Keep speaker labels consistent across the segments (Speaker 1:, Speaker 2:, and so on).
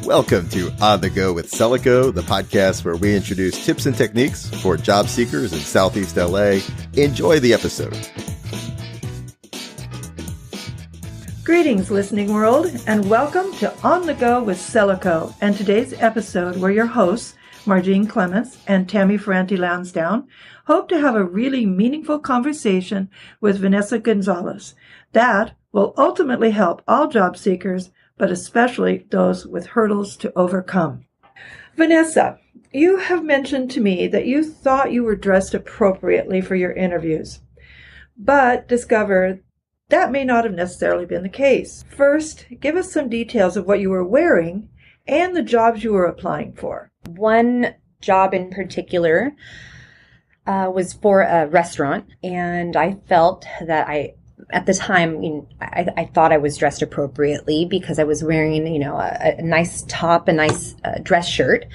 Speaker 1: Welcome to On the Go with Celico, the podcast where we introduce tips and techniques for job seekers in Southeast LA. Enjoy the episode.
Speaker 2: Greetings, listening world, and welcome to On the Go with Celico. And today's episode, we're your hosts, Margene Clements and Tammy Ferranti Lansdowne, hope to have a really meaningful conversation with Vanessa Gonzalez that will ultimately help all job seekers, but especially those with hurdles to overcome. Vanessa, you have mentioned to me that you thought you were dressed appropriately for your interviews, but discovered that may not have necessarily been the case. First, give us some details of what you were wearing and the jobs you were applying for.
Speaker 3: One job in particular was for a restaurant, and I felt that at the time, I thought I was dressed appropriately because I was wearing, a nice top, a nice dress shirt,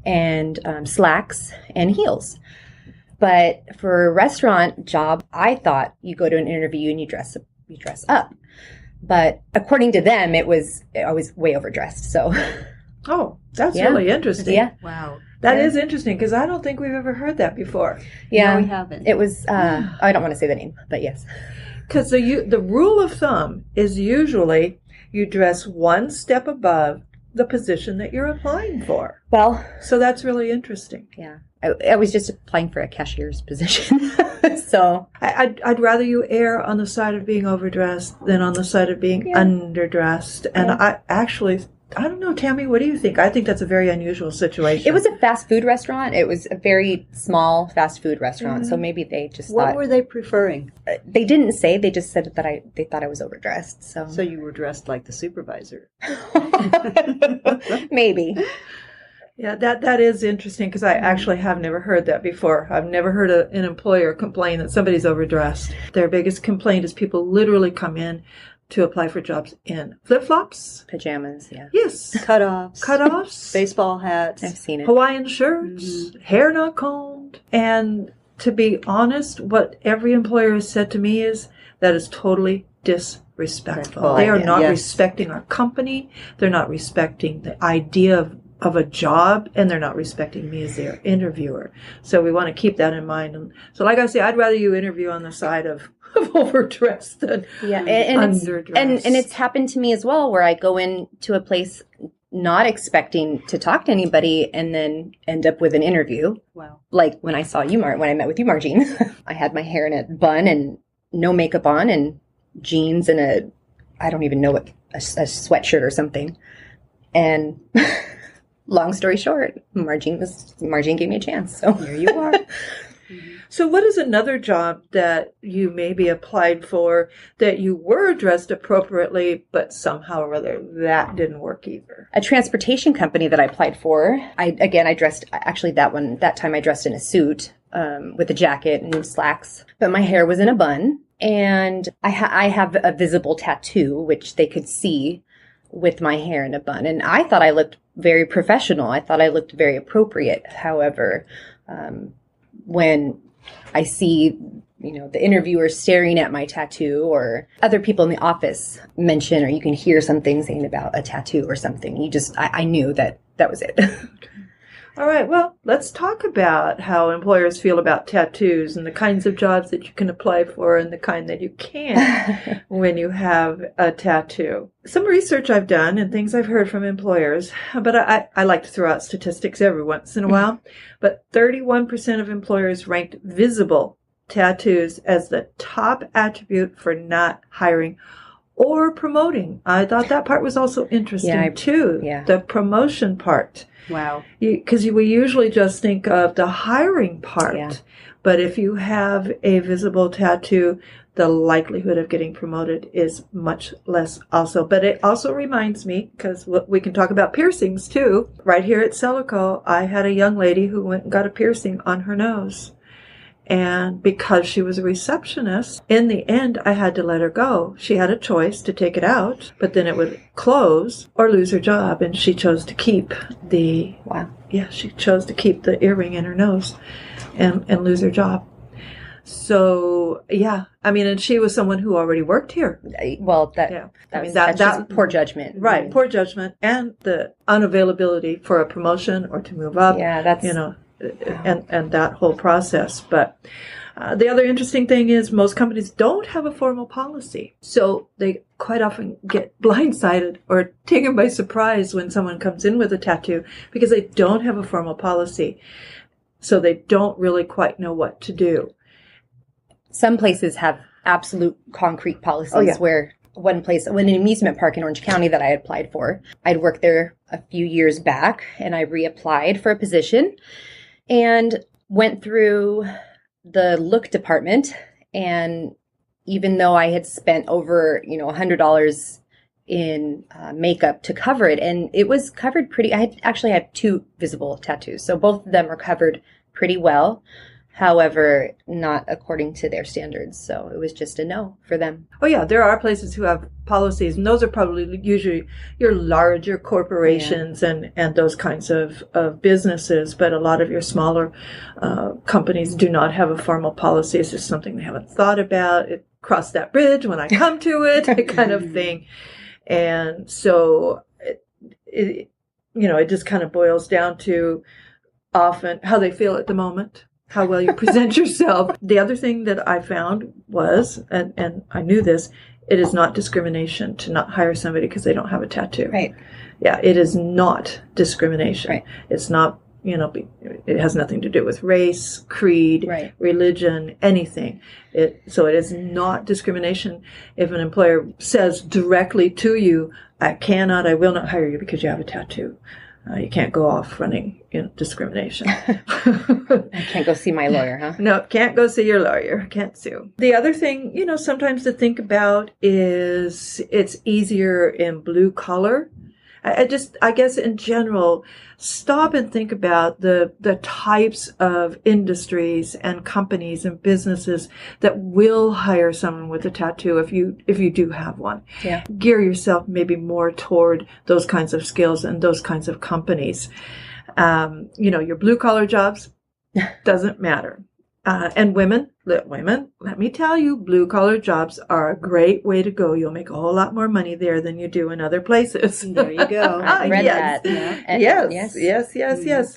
Speaker 3: and slacks and heels. But for a restaurant job, I thought you go to an interview and you dress up. But according to them, I was way overdressed. So,
Speaker 2: oh, that's really interesting.
Speaker 3: Yeah,
Speaker 4: wow.
Speaker 2: That is interesting because I don't think we've ever heard that before.
Speaker 3: Yeah,
Speaker 4: no, we haven't.
Speaker 3: It was. I don't want to say the name, but yes.
Speaker 2: Because the rule of thumb is usually you dress one step above the position that you're applying for.
Speaker 3: Well,
Speaker 2: so that's really interesting.
Speaker 3: Yeah, I was just applying for a cashier's position, so
Speaker 2: I'd rather you err on the side of being overdressed than on the side of being underdressed. And I don't know, Tammy, what do you think? I think that's a very unusual situation.
Speaker 3: It was a fast food restaurant. It was a very small fast food restaurant. Mm-hmm. So maybe they just
Speaker 4: What were they preferring?
Speaker 3: They didn't say. They just said that they thought I was overdressed.
Speaker 4: So you were dressed like the supervisor.
Speaker 3: Maybe.
Speaker 2: Yeah, that is interesting because I actually have never heard that before. I've never heard an employer complain that somebody's overdressed. Their biggest complaint is people literally come in to apply for jobs in flip-flops.
Speaker 3: Pajamas, yeah.
Speaker 2: Yes.
Speaker 4: Cutoffs. Baseball hats.
Speaker 3: I've seen it.
Speaker 2: Hawaiian shirts. Hair not combed. And to be honest, what every employer has said to me is that is totally disrespectful. They are not respecting our company. They're not respecting the idea of a job, and they're not respecting me as their interviewer. So we want to keep that in mind. And so like I say, I'd rather you interview on the side of overdressed than underdressed.
Speaker 3: And it's happened to me as well, where I go into a place not expecting to talk to anybody and then end up with an interview.
Speaker 4: Wow.
Speaker 3: Like when I saw you, when I met with you, Margene, I had my hair in a bun and no makeup on and jeans and I don't even know what, a sweatshirt or something. And long story short, Margene gave me a chance. So here you are.
Speaker 2: So what is another job that you maybe applied for that you were dressed appropriately, but somehow or other that didn't work either?
Speaker 3: A transportation company that I applied for. I dressed, actually that time I dressed in a suit with a jacket and slacks, but my hair was in a bun. And I have a visible tattoo, which they could see with my hair in a bun. And I thought I looked very professional. I thought I looked very appropriate. However, when I see, the interviewer staring at my tattoo, or other people in the office mention, or you can hear something saying about a tattoo or something, I knew that was it.
Speaker 2: All right. Well, let's talk about how employers feel about tattoos and the kinds of jobs that you can apply for and the kind that you can't when you have a tattoo. Some research I've done and things I've heard from employers, but I like to throw out statistics every once in a while, but 31% of employers ranked visible tattoos as the top attribute for not hiring or promoting. I thought that part was also interesting too.
Speaker 3: Yeah.
Speaker 2: The promotion part.
Speaker 4: Wow.
Speaker 2: Because we usually just think of the hiring part. Yeah. But if you have a visible tattoo, the likelihood of getting promoted is much less also. But it also reminds me, because we can talk about piercings too. Right here at Celico, I had a young lady who went and got a piercing on her nose. And because she was a receptionist, in the end, I had to let her go. She had a choice to take it out, but then it would close or lose her job. And she chose to keep she chose to keep the earring in her nose and lose her job. So, yeah, I mean, and she was someone who already worked here.
Speaker 3: Well, that's just poor judgment.
Speaker 2: Right, poor judgment, and the unavailability for a promotion or to move up.
Speaker 3: Yeah, that's...
Speaker 2: and that whole process. But the other interesting thing is most companies don't have a formal policy. So they quite often get blindsided or taken by surprise when someone comes in with a tattoo because they don't have a formal policy. So they don't really quite know what to do.
Speaker 3: Some places have absolute concrete policies where one place, when an amusement park in Orange County that I had applied for, I'd worked there a few years back and I reapplied for a position and went through the look department. And even though I had spent over, $100 in makeup to cover it, and it was covered I actually had 2 visible tattoos. So both of them are covered pretty well. However, not according to their standards. So it was just a no for them.
Speaker 2: Oh, yeah. There are places who have policies, and those are probably usually your larger corporations and those kinds of businesses. But a lot of your smaller companies do not have a formal policy. It's just something they haven't thought about. It crossed that bridge when I come to it, kind of thing. And so, it just kind of boils down to often how they feel at the moment. How well you present yourself. The other thing that I found was, and I knew this, it is not discrimination to not hire somebody because they don't have a tattoo.
Speaker 3: Right.
Speaker 2: Yeah, it is not discrimination.
Speaker 3: Right.
Speaker 2: It's not, it has nothing to do with race, creed, religion, anything. So it is not discrimination if an employer says directly to you, I will not hire you because you have a tattoo. You can't go off running discrimination.
Speaker 3: I can't go see my lawyer, huh?
Speaker 2: No, can't go see your lawyer. Can't sue. The other thing, sometimes to think about is it's easier in blue collar. I guess in general, stop and think about the types of industries and companies and businesses that will hire someone with a tattoo if you do have one.
Speaker 3: Yeah.
Speaker 2: Gear yourself maybe more toward those kinds of skills and those kinds of companies. Your blue collar jobs doesn't matter. And women, let me tell you, blue collar jobs are a great way to go. You'll make a whole lot more money there than you do in other places.
Speaker 4: There you go.
Speaker 3: I read that.
Speaker 2: Yes.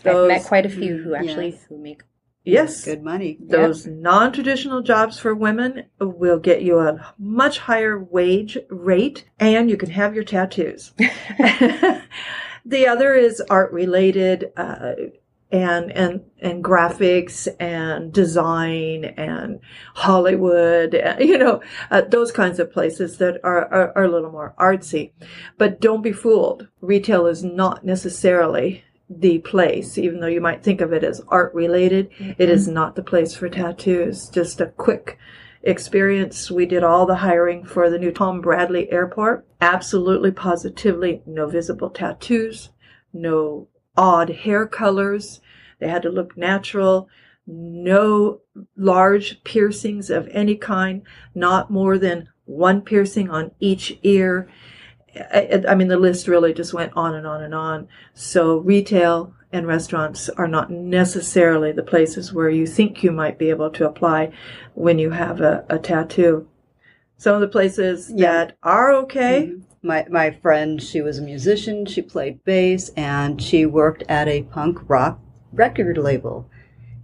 Speaker 3: I've met quite a few who make
Speaker 4: good money.
Speaker 2: Those non-traditional jobs for women will get you a much higher wage rate, and you can have your tattoos. The other is art related. And graphics and design and Hollywood, those kinds of places that are a little more artsy. But don't be fooled. Retail is not necessarily the place, even though you might think of it as art related. Mm-hmm. It is not the place for tattoos. Just a quick experience. We did all the hiring for the new Tom Bradley Airport. Absolutely, positively, no visible tattoos, no odd hair colors. They had to look natural. No large piercings of any kind. Not more than 1 piercing on each ear. I mean, the list really just went on and on and on. So retail and restaurants are not necessarily the places where you think you might be able to apply when you have a tattoo. Some of the places that are okay.
Speaker 4: Mm-hmm. My friend, she was a musician, she played bass, and she worked at a punk rock record label.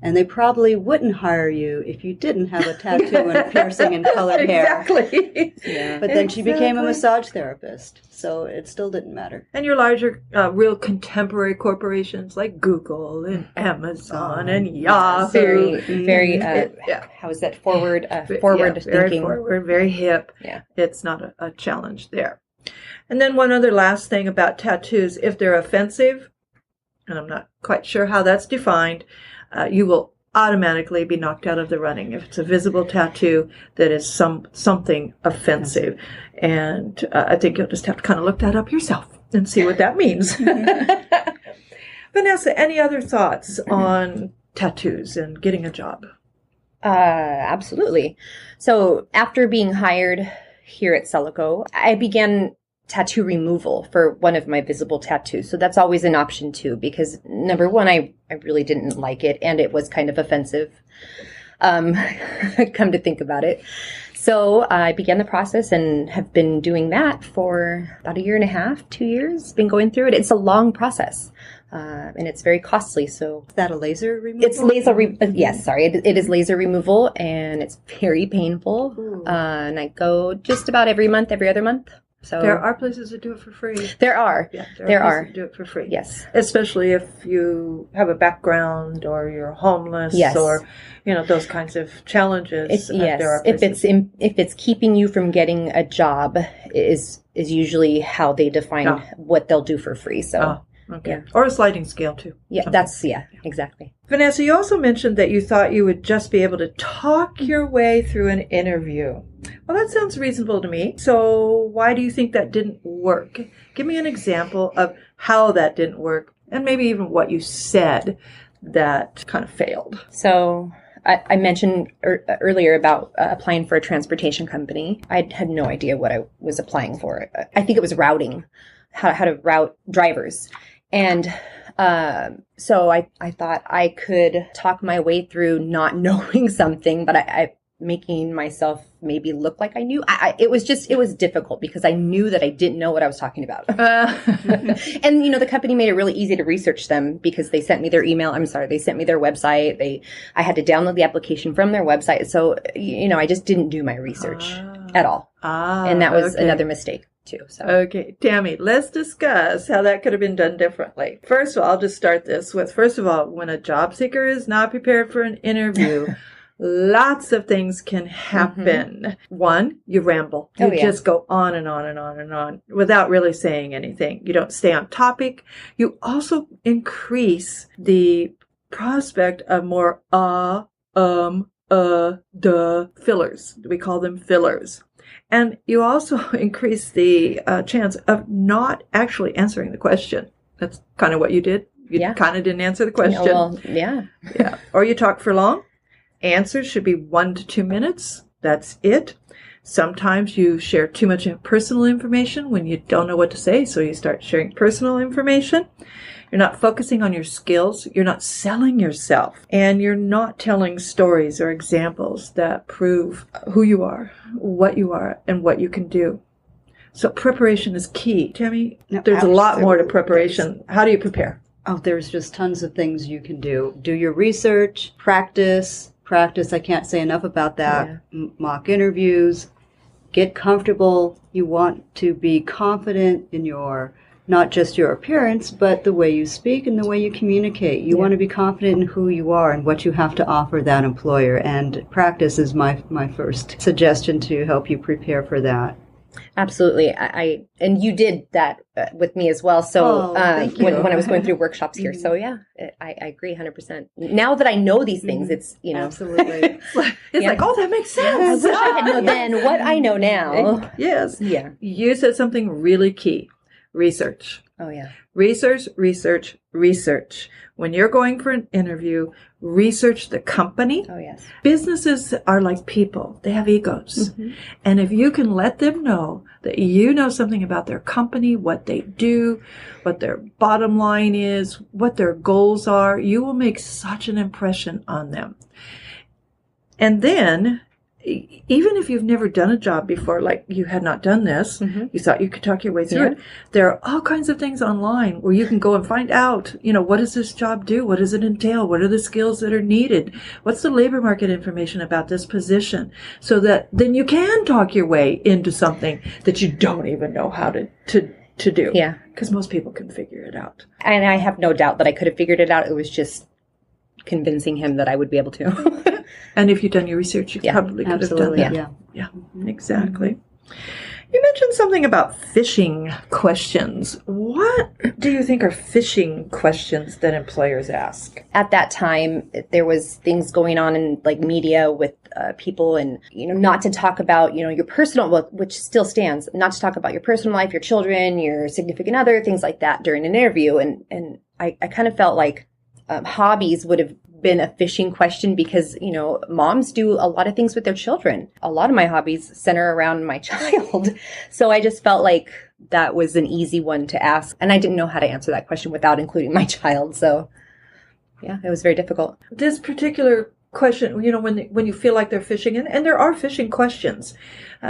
Speaker 4: And they probably wouldn't hire you if you didn't have a tattoo and a piercing and colored hair.
Speaker 2: Exactly.
Speaker 4: Yeah. But then she became a massage therapist, so it still didn't matter.
Speaker 2: And your larger, real contemporary corporations like Google and Amazon and Yahoo.
Speaker 3: Very, how is that? Forward
Speaker 2: very
Speaker 3: thinking.
Speaker 2: Forward, very hip.
Speaker 3: Yeah.
Speaker 2: It's not a challenge there. And then one other last thing about tattoos, if they're offensive, and I'm not quite sure how that's defined, you will automatically be knocked out of the running if it's a visible tattoo that is something offensive. And I think you'll just have to kind of look that up yourself and see what that means. Vanessa, any other thoughts on tattoos and getting a job?
Speaker 3: Absolutely. So after being hired here at Celico, I began tattoo removal for one of my visible tattoos. So that's always an option too, because number one, I really didn't like it and it was kind of offensive. come to think about it. So I began the process and have been doing that for about 1.5 years, 2 years, been going through it. It's a long process. And it's very costly. So
Speaker 4: Is that a laser removal?
Speaker 3: it's yes, sorry. It is laser removal, and it's very painful. And I go just about every other month. So
Speaker 2: There are places that do it for free.
Speaker 3: there are.
Speaker 2: Yeah,
Speaker 3: There are.
Speaker 2: places that do it for free.
Speaker 3: Yes.
Speaker 2: Especially if you have a background or you're homeless
Speaker 3: Yes.
Speaker 2: or, those kinds of challenges. There are
Speaker 3: If
Speaker 2: places.
Speaker 3: if it's keeping you from getting a job is usually how they define
Speaker 2: Oh.
Speaker 3: what they'll do for free. So
Speaker 2: Okay.
Speaker 3: Yeah.
Speaker 2: Or a sliding scale, too.
Speaker 3: yeah,
Speaker 2: Something.
Speaker 3: exactly.
Speaker 2: Vanessa, you also mentioned that you thought you would just be able to talk your way through an interview. Well, that sounds reasonable to me. So why do you think that didn't work? Give me an example of how that didn't work, and maybe even what you said that kind of failed.
Speaker 3: So I mentioned earlier about applying for a transportation company. I had no idea what I was applying for. I think it was routing, how to route drivers. And so I thought I could talk my way through not knowing something, but I making myself maybe look like I knew. It was difficult because I knew that I didn't know what I was talking about. And, the company made it really easy to research them because they sent me their email. They sent me their website. I had to download the application from their website. So, I just didn't do my research at all. And that was another mistake too. So.
Speaker 2: Okay, Tammy, let's discuss how that could have been done differently. First of all, I'll just start this with, when a job seeker is not prepared for an interview, lots of things can happen. Mm-hmm. One, you ramble. You just go on and on and on and on without really saying anything. You don't stay on topic. You also increase the prospect of more the fillers. We call them fillers. And you also increase the chance of not actually answering the question. That's kind of what you did. You kind of didn't answer the question.
Speaker 3: Yeah.
Speaker 2: Or you talk for long. Answers should be 1 to 2 minutes. That's it. Sometimes you share too much personal information when you don't know what to say, so you start sharing personal information. You're not focusing on your skills. You're not selling yourself. And you're not telling stories or examples that prove who you are, and what you can do. So preparation is key. Tammy, there's a lot more to preparation. How do you prepare?
Speaker 4: Oh, there's just tons of things you can do. Do your research, practice. I can't say enough about that. Yeah. Mock interviews. Get comfortable. You want to be confident in not just your appearance, but the way you speak and the way you communicate. You want to be confident in who you are and what you have to offer that employer. And practice is my first suggestion to help you prepare for that.
Speaker 3: Absolutely. And you did that with me as well. So when I was going through workshops here. So I agree 100%. Now that I know these things, it's,
Speaker 4: Absolutely.
Speaker 2: It's like, that makes sense.
Speaker 3: I wish I had known then what I know now.
Speaker 2: Yes.
Speaker 3: Yeah.
Speaker 2: You said something really key. Research.
Speaker 3: Oh, yeah.
Speaker 2: Research. When you're going for an interview, research the company.
Speaker 3: Oh, yes.
Speaker 2: Businesses are like people. They have egos. Mm-hmm. And if you can let them know that you know something about their company, what they do, what their bottom line is, what their goals are, you will make such an impression on them. And then, even if you've never done a job before, like you had not done this, you thought you could talk your way through it. There are all kinds of things online where you can go and find out, what does this job do? What does it entail? What are the skills that are needed? What's the labor market information about this position? So that then you can talk your way into something that you don't even know how to do.
Speaker 3: Yeah.
Speaker 2: Because most people can figure it out.
Speaker 3: And I have no doubt that I could have figured it out. It was just convincing him that I would be able to.
Speaker 2: And if you'd done your research, you probably could have done that. Yeah, exactly. You mentioned something about phishing questions. What do you think are phishing questions that employers ask?
Speaker 3: At that time, there was things going on in media with people, and not to talk about your personal, which still stands, not to talk about your personal life, your children, your significant other, things like that during an interview. And I kind of felt like hobbies would have been a phishing question because, moms do a lot of things with their children. A lot of my hobbies center around my child. So I just felt like that was an easy one to ask. And I didn't know how to answer that question without including my child. So yeah, it was very difficult.
Speaker 2: This particular question, when you feel like they're fishing, and there are fishing questions,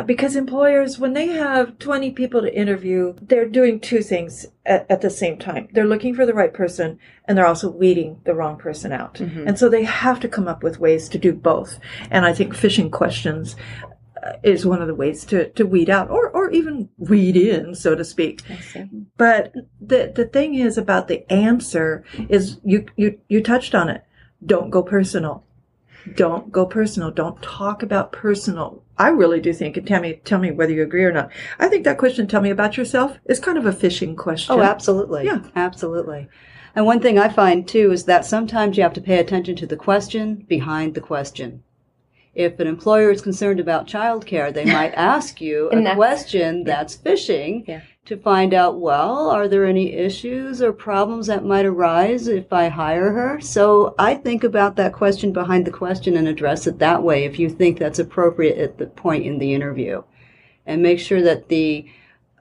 Speaker 2: because employers, when they have 20 people to interview, they're doing two things at the same time. They're looking for the right person, and they're also weeding the wrong person out. Mm-hmm. And so they have to come up with ways to do both. And I think fishing questions is one of the ways to weed out or even weed in, so to speak.
Speaker 3: I see.
Speaker 2: But the thing is about the answer is you touched on it. Don't go personal. Don't go personal. Don't talk about personal. I really do think, and tell me whether you agree or not. I think that question, tell me about yourself, is kind of a fishing question.
Speaker 4: Oh, absolutely. Yeah. Absolutely. And one thing I find, too, is that sometimes you have to pay attention to the question behind the question. If an employer is concerned about childcare, they might ask you a question that's fishing to find out, well, are there any issues or problems that might arise if I hire her? So I think about that question behind the question and address it that way if you think that's appropriate at the point in the interview. And make sure that the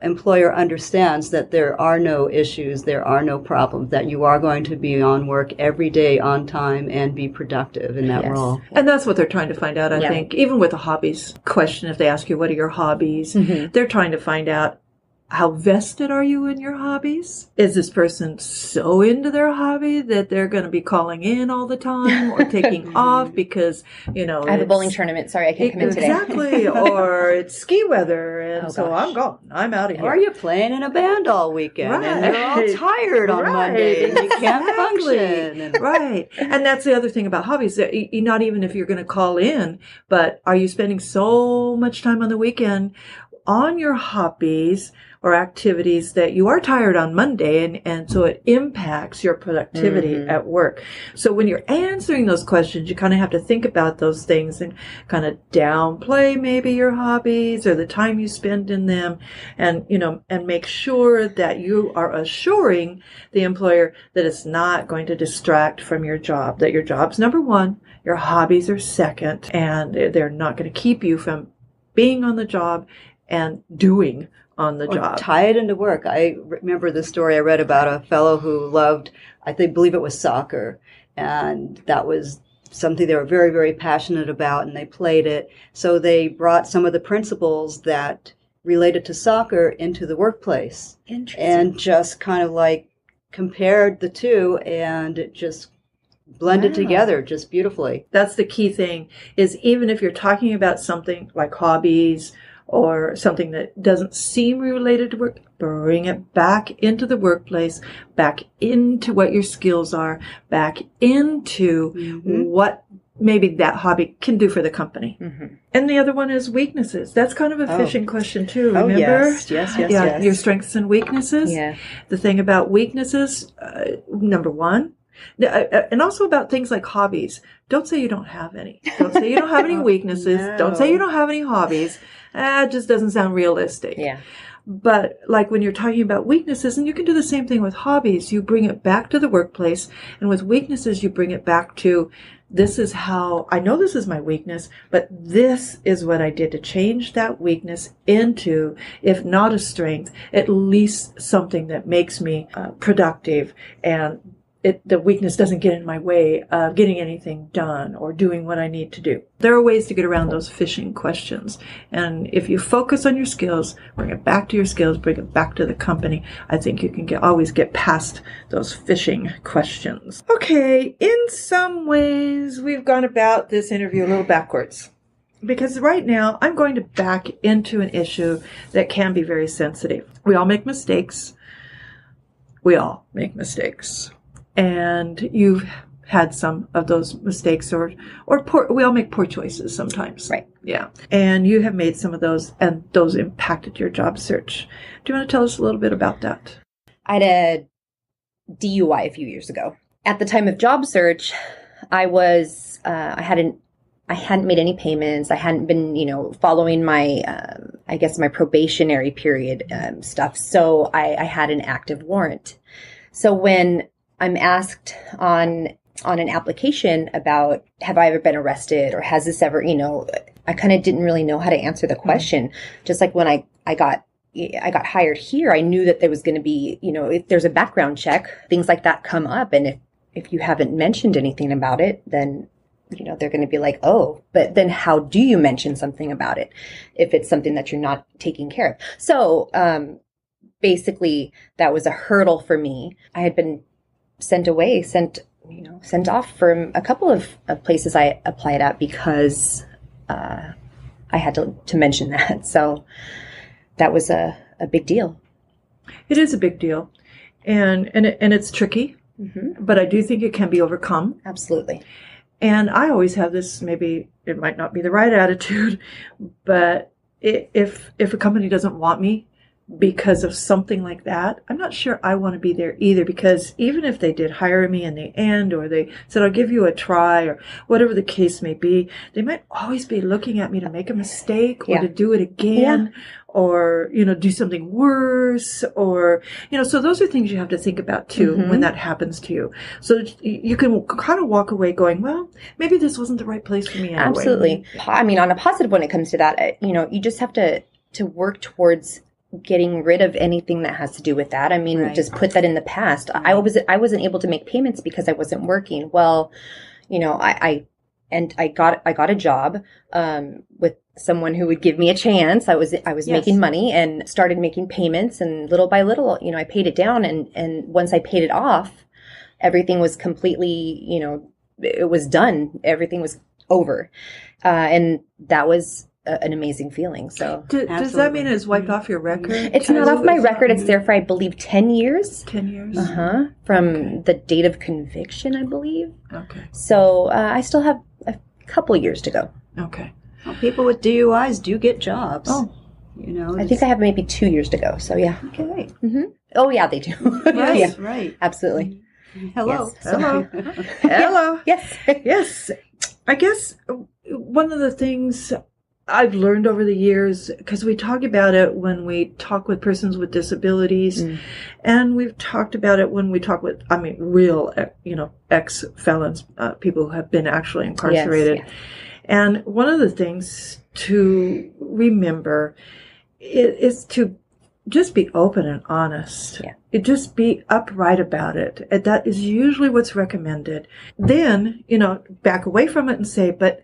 Speaker 4: employer understands that there are no issues, there are no problems, that you are going to be on work every day on time and be productive in that role.
Speaker 2: And that's what they're trying to find out, I think. Even with the hobbies question, if they ask you, what are your hobbies? Mm-hmm. They're trying to find out, how vested are you in your hobbies? Is this person so into their hobby that they're going to be calling in all the time or taking off because, I
Speaker 3: have a bowling tournament. Sorry, I can't come in today.
Speaker 2: Exactly. Or it's ski weather and I'm gone. I'm out of here.
Speaker 4: Or you're playing in a band all weekend and you're all tired on Monday and you can't function.
Speaker 2: Right. And that's the other thing about hobbies. That not even if you're going to call in, but are you spending so much time on the weekend on your hobbies or activities that you are tired on Monday, and so it impacts your productivity at work. So when you're answering those questions, you kind of have to think about those things and kind of downplay maybe your hobbies or the time you spend in them, and and make sure that you are assuring the employer that it's not going to distract from your job, that your job's number one, your hobbies are second, and they're not going to keep you from being on the job and doing on the job.
Speaker 4: Tie it into work. I remember the story I read about a fellow who loved, believe it was soccer, and that was something they were very, very passionate about, and they played it. So they brought some of the principles that related to soccer into the workplace.
Speaker 3: Interesting.
Speaker 4: And just kind of like compared the two, and it just blended together just beautifully.
Speaker 2: That's the key thing, is even if you're talking about something like hobbies or something that doesn't seem related to work, bring it back into the workplace, back into what your skills are, back into what maybe that hobby can do for the company. Mm-hmm. And the other one is weaknesses. That's kind of a fishing question too, remember?
Speaker 4: Yes.
Speaker 2: Your strengths and weaknesses.
Speaker 3: Yeah.
Speaker 2: The thing about weaknesses, number one, and also about things like hobbies. Don't say you don't have any. Don't say you don't have any weaknesses. No. Don't say you don't have any hobbies. It just doesn't sound realistic.
Speaker 3: Yeah.
Speaker 2: But like when you're talking about weaknesses, and you can do the same thing with hobbies, you bring it back to the workplace. And with weaknesses, you bring it back to, this is how, I know this is my weakness, but this is what I did to change that weakness into, if not a strength, at least something that makes me productive, and the weakness doesn't get in my way of getting anything done or doing what I need to do. There are ways to get around those fishing questions. And if you focus on your skills, bring it back to your skills, bring it back to the company, I think you can always get past those fishing questions. Okay, in some ways, we've gone about this interview a little backwards. Because right now, I'm going to back into an issue that can be very sensitive. We all make mistakes. And you've had some of those mistakes, or we all make poor choices sometimes.
Speaker 3: Right.
Speaker 2: Yeah. And you have made some of those, and those impacted your job search. Do you want to tell us a little bit about that?
Speaker 3: I had a DUI a few years ago. At the time of job search, I hadn't made any payments. I hadn't been, following my, my probationary period stuff. So I had an active warrant. So when I'm asked on an application about, have I ever been arrested, or has this ever, I kind of didn't really know how to answer the question. Just like when I got hired here, I knew that there was going to be, if there's a background check, things like that come up. And if you haven't mentioned anything about it, then they're going to be like, oh, but then how do you mention something about it if it's something that you're not taking care of? So basically, that was a hurdle for me. I had been sent off from a couple of places I applied at because I had to mention that. So that was a big deal.
Speaker 2: It is a big deal, and it's tricky, but I do think it can be overcome.
Speaker 3: Absolutely.
Speaker 2: And I always have this, maybe it might not be the right attitude, but if a company doesn't want me because of something like that, I'm not sure I want to be there either, because even if they did hire me in the end, or they said, I'll give you a try, or whatever the case may be, they might always be looking at me to make a mistake or to do it again, or, do something worse, or, so those are things you have to think about too when that happens to you. So you can kind of walk away going, well, maybe this wasn't the right place for me anyway.
Speaker 3: Absolutely. I mean, on a positive when it comes to that, you just have to work towards getting rid of anything that has to do with that. I mean, just put that in the past. I wasn't able to make payments because I wasn't working. Well, I got a job with someone who would give me a chance. I was making money and started making payments, and little by little, I paid it down, and once I paid it off, everything was completely, it was done. Everything was over. And that was an amazing feeling. So
Speaker 2: does that mean it's wiped off your record?
Speaker 3: It's not off my record. It's there for, I believe, 10 years.
Speaker 2: 10 years?
Speaker 3: From the date of conviction, I believe.
Speaker 2: Okay.
Speaker 3: So I still have a couple years to go.
Speaker 2: Okay.
Speaker 4: Well, people with DUIs do get jobs.
Speaker 2: Oh.
Speaker 3: I think I have maybe 2 years to go. So yeah.
Speaker 4: Okay.
Speaker 3: Oh yeah, they do.
Speaker 4: Yes, right.
Speaker 3: Absolutely.
Speaker 4: Hello.
Speaker 3: Yes.
Speaker 2: Hello. Hello.
Speaker 3: Yes.
Speaker 2: Yes. I guess one of the things I've learned over the years, because we talk about it when we talk with persons with disabilities, and we've talked about it when we talk with, real, ex-felons, people who have been actually incarcerated. Yes, And one of the things to remember is to just be open and honest. Yeah. Just be upright about it. And that is usually what's recommended. Then, back away from it and say, but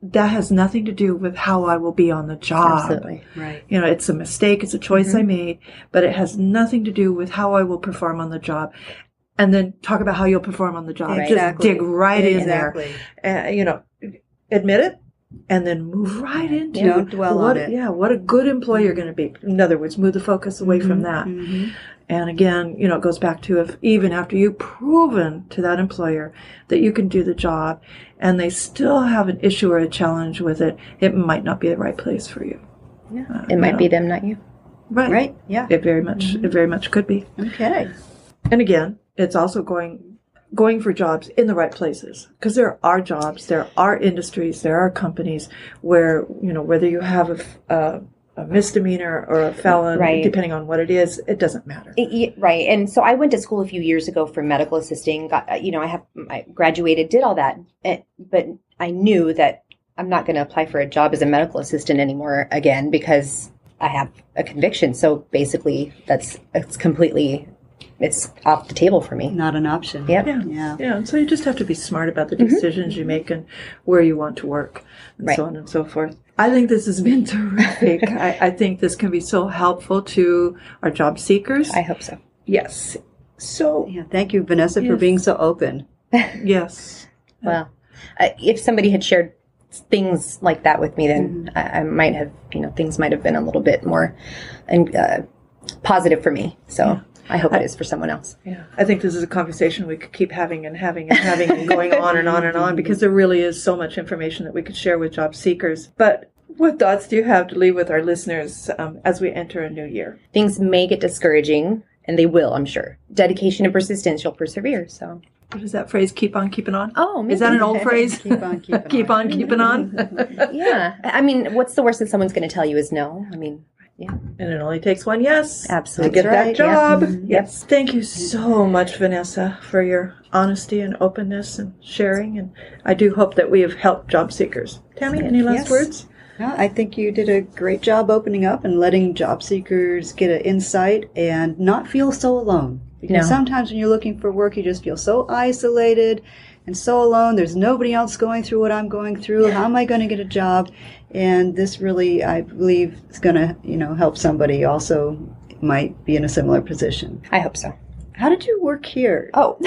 Speaker 2: that has nothing to do with how I will be on the job.
Speaker 3: Absolutely.
Speaker 4: Right.
Speaker 2: It's a mistake. It's a choice I made, but it has nothing to do with how I will perform on the job. And then talk about how you'll perform on the job.
Speaker 4: Exactly.
Speaker 2: Just dig right in there. Admit it, and then move right into
Speaker 4: Don't dwell on it.
Speaker 2: Yeah, what a good employee you're going to be. In other words, move the focus away from that. And again, it goes back to, if even after you've proven to that employer that you can do the job and they still have an issue or a challenge with it, it might not be the right place for you.
Speaker 3: Yeah. It might be them, not you.
Speaker 2: Right.
Speaker 4: Right. Yeah.
Speaker 2: It very much could be.
Speaker 4: Okay.
Speaker 2: And again, it's also going for jobs in the right places, because there are jobs, there are industries, there are companies where, whether you have a misdemeanor or a felon, depending on what it is, it doesn't matter.
Speaker 3: Right. And so I went to school a few years ago for medical assisting, I graduated, did all that, but I knew that I'm not going to apply for a job as a medical assistant anymore again, because I have a conviction. So basically it's off the table for me.
Speaker 4: Not an option.
Speaker 3: Yep.
Speaker 2: Yeah. So you just have to be smart about the decisions you make and where you want to work, and so on and so forth. I think this has been terrific. I think this can be so helpful to our job seekers.
Speaker 3: I hope so.
Speaker 2: Yes. So
Speaker 4: thank you, Vanessa, for being so open.
Speaker 2: Yes.
Speaker 3: Well, if somebody had shared things like that with me, then I might have, things might have been a little bit more positive for me. So I hope it is for someone else.
Speaker 2: Yeah. I think this is a conversation we could keep having and going on and on and on, because there really is so much information that we could share with job seekers. But what thoughts do you have to leave with our listeners as we enter a new year?
Speaker 3: Things may get discouraging, and they will, I'm sure. Dedication and persistence, you'll persevere. So,
Speaker 2: what is that phrase? Keep on keeping on?
Speaker 3: Oh, maybe.
Speaker 2: Is that an old phrase?
Speaker 4: Keep on keeping on.
Speaker 2: Keep on keeping on?
Speaker 3: Yeah. I mean, what's the worst that someone's going to tell you is no? I mean, yeah.
Speaker 2: And it only takes one yes
Speaker 3: Absolutely.
Speaker 2: to get that job.
Speaker 3: Yeah.
Speaker 2: Yes. Thank you so much, Vanessa, for your honesty and openness and sharing. And I do hope that we have helped job seekers. Tammy, any last words?
Speaker 4: No, I think you did a great job opening up and letting job seekers get an insight and not feel so alone. Because sometimes when you're looking for work, you just feel so isolated and so alone. There's nobody else going through what I'm going through. How am I going to get a job? And this really, I believe, is going to, help somebody also might be in a similar position.
Speaker 3: I hope so.
Speaker 4: How did you work here?
Speaker 3: Oh,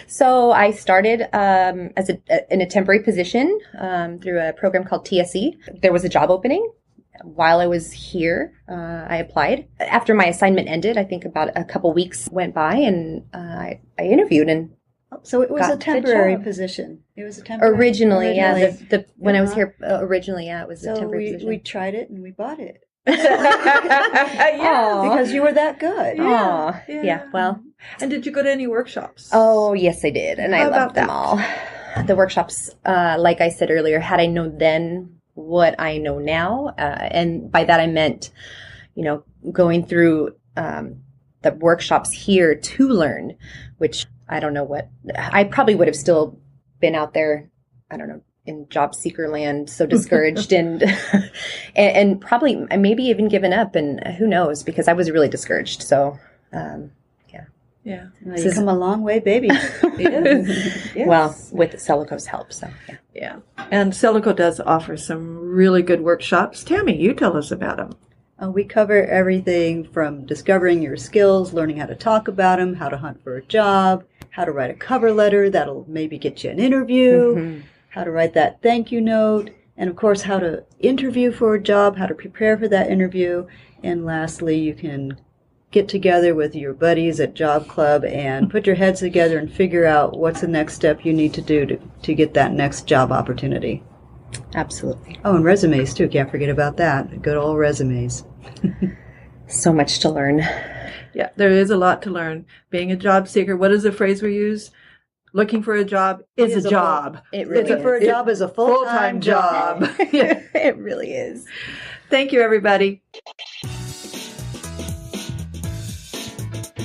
Speaker 3: so I started in a temporary position through a program called TSE. There was a job opening. While I was here, I applied. After my assignment ended, I think about a couple weeks went by, and I interviewed and
Speaker 4: so it was
Speaker 3: got
Speaker 4: a temporary
Speaker 3: the job.
Speaker 4: position. It was a temporary.
Speaker 3: Originally, yeah. When I was here originally, yeah, it was a temporary position.
Speaker 4: We tried it and we bought it.
Speaker 2: Yeah,
Speaker 4: because you were that good.
Speaker 3: Yeah. Well,
Speaker 2: and did you go to any workshops?
Speaker 3: Oh, yes, I did, and I loved them all. The workshops, like I said earlier, had I known then what I know now, and by that I meant, going through the workshops here to learn, which I don't know what I probably would have still been out there. I don't know. In job seeker land, so discouraged and and probably maybe even given up, and who knows, because I was really discouraged. So,
Speaker 4: yeah. Well, you've come a long way, baby.
Speaker 2: Yes.
Speaker 3: Well, with Celico's help, so
Speaker 2: yeah. And Celico does offer some really good workshops. Tammy, you tell us about them.
Speaker 4: We cover everything from discovering your skills, learning how to talk about them, how to hunt for a job, how to write a cover letter that'll maybe get you an interview. Mm-hmm. How to write that thank you note, and of course how to interview for a job, how to prepare for that interview, and lastly you can get together with your buddies at Job Club and put your heads together and figure out what's the next step you need to do to get that next job opportunity.
Speaker 3: Absolutely.
Speaker 4: Oh, and resumes too, can't forget about that. Good old resumes.
Speaker 3: So much to learn.
Speaker 2: Yeah, there is a lot to learn. Being a job seeker, what is the phrase we use? Looking for a job is a job.
Speaker 3: It really
Speaker 4: Looking for a job is a full-time job.
Speaker 2: Yeah.
Speaker 3: It really is.
Speaker 2: Thank you, everybody.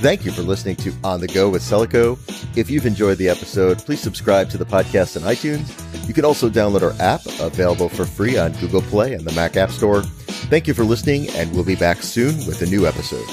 Speaker 1: Thank you for listening to On the Go with Celico. If you've enjoyed the episode, please subscribe to the podcast on iTunes. You can also download our app, available for free on Google Play and the Mac App Store. Thank you for listening, and we'll be back soon with a new episode.